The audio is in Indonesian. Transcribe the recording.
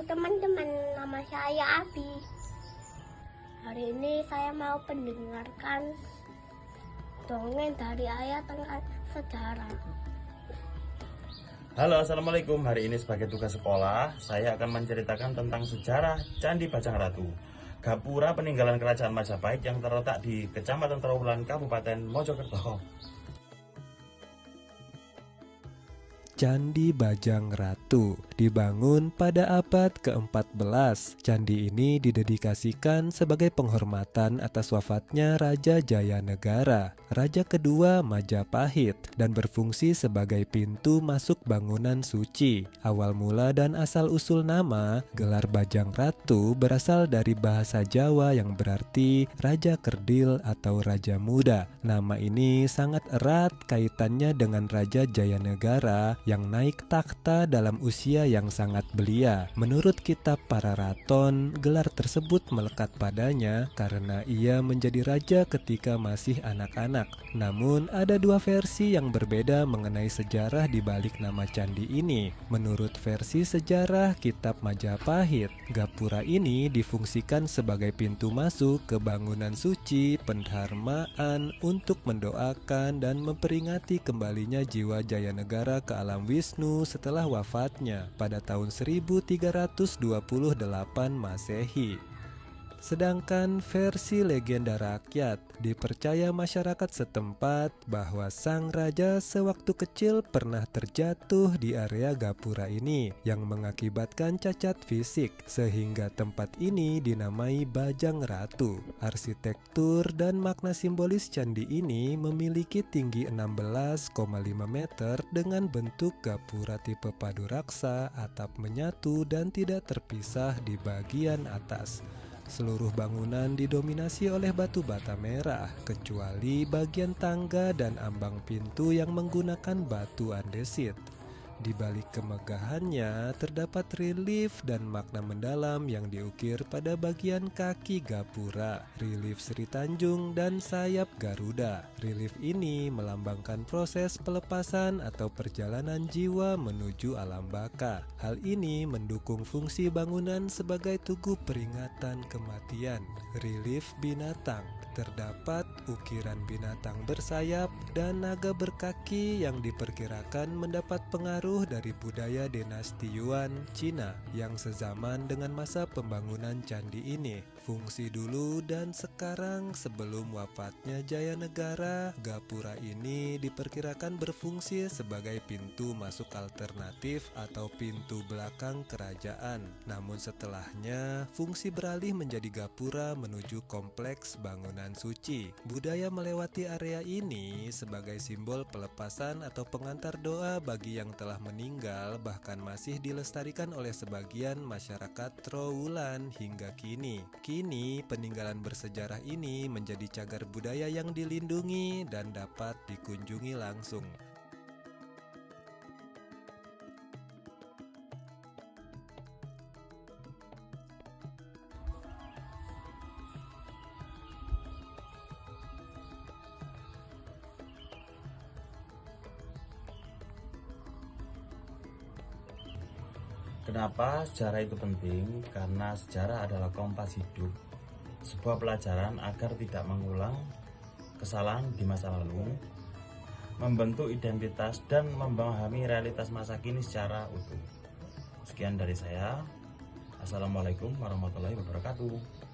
teman-teman, nama saya Abi. Hari ini saya mau mendengarkan dongeng dari ayah tentang sejarah. Halo, assalamualaikum. Hari ini sebagai tugas sekolah, saya akan menceritakan tentang sejarah Candi Bajang Ratu, gapura peninggalan kerajaan Majapahit yang terletak di Kecamatan Trawulan, Kabupaten Mojokerto. Candi Bajang Ratu dibangun pada abad ke-14. Candi ini didedikasikan sebagai penghormatan atas wafatnya Raja Jayanegara, raja kedua Majapahit, dan berfungsi sebagai pintu masuk bangunan suci. Awal mula dan asal-usul nama, gelar Bajang Ratu berasal dari bahasa Jawa yang berarti Raja Kerdil atau Raja Muda. Nama ini sangat erat kaitannya dengan Raja Jayanegara yang naik takhta dalam usia yang sangat belia. Menurut kitab para raton, gelar tersebut melekat padanya karena ia menjadi raja ketika masih anak-anak. Namun ada dua versi yang berbeda mengenai sejarah di balik nama candi ini. Menurut versi sejarah kitab Majapahit, gapura ini difungsikan sebagai pintu masuk ke bangunan suci pendharmaan untuk mendoakan dan memperingati kembalinya jiwa Jayanegara ke alam Wisnu setelah wafatnya pada tahun 1328 Masehi. Sedangkan versi legenda rakyat, dipercaya masyarakat setempat bahwa sang raja sewaktu kecil pernah terjatuh di area gapura ini yang mengakibatkan cacat fisik, sehingga tempat ini dinamai Bajang Ratu. Arsitektur dan makna simbolis candi ini memiliki tinggi 16,5 meter dengan bentuk gapura tipe paduraksa, atap menyatu dan tidak terpisah di bagian atas. Seluruh bangunan didominasi oleh batu bata merah, kecuali bagian tangga dan ambang pintu yang menggunakan batu andesit. Di balik kemegahannya terdapat relief dan makna mendalam yang diukir pada bagian kaki gapura, relief Sri Tanjung dan sayap Garuda. Relief ini melambangkan proses pelepasan atau perjalanan jiwa menuju alam baka. Hal ini mendukung fungsi bangunan sebagai tugu peringatan kematian. Relief binatang, terdapat ukiran binatang bersayap dan naga berkaki yang diperkirakan mendapat pengaruh dari budaya dinasti Yuan, Cina yang sezaman dengan masa pembangunan candi ini. Fungsi dulu dan sekarang sebelum wafatnya Jayanegara, gapura ini diperkirakan berfungsi sebagai pintu masuk alternatif atau pintu belakang kerajaan. Namun setelahnya, fungsi beralih menjadi gapura menuju kompleks bangunan suci. Budaya melewati area ini sebagai simbol pelepasan atau pengantar doa bagi yang telah meninggal bahkan masih dilestarikan oleh sebagian masyarakat Trawulan hingga kini. Kini peninggalan bersejarah ini menjadi cagar budaya yang dilindungi dan dapat dikunjungi langsung. Kenapa sejarah itu penting? Karena sejarah adalah kompas hidup, sebuah pelajaran agar tidak mengulang kesalahan di masa lalu, membentuk identitas dan memahami realitas masa kini secara utuh. Sekian dari saya. Assalamualaikum warahmatullahi wabarakatuh.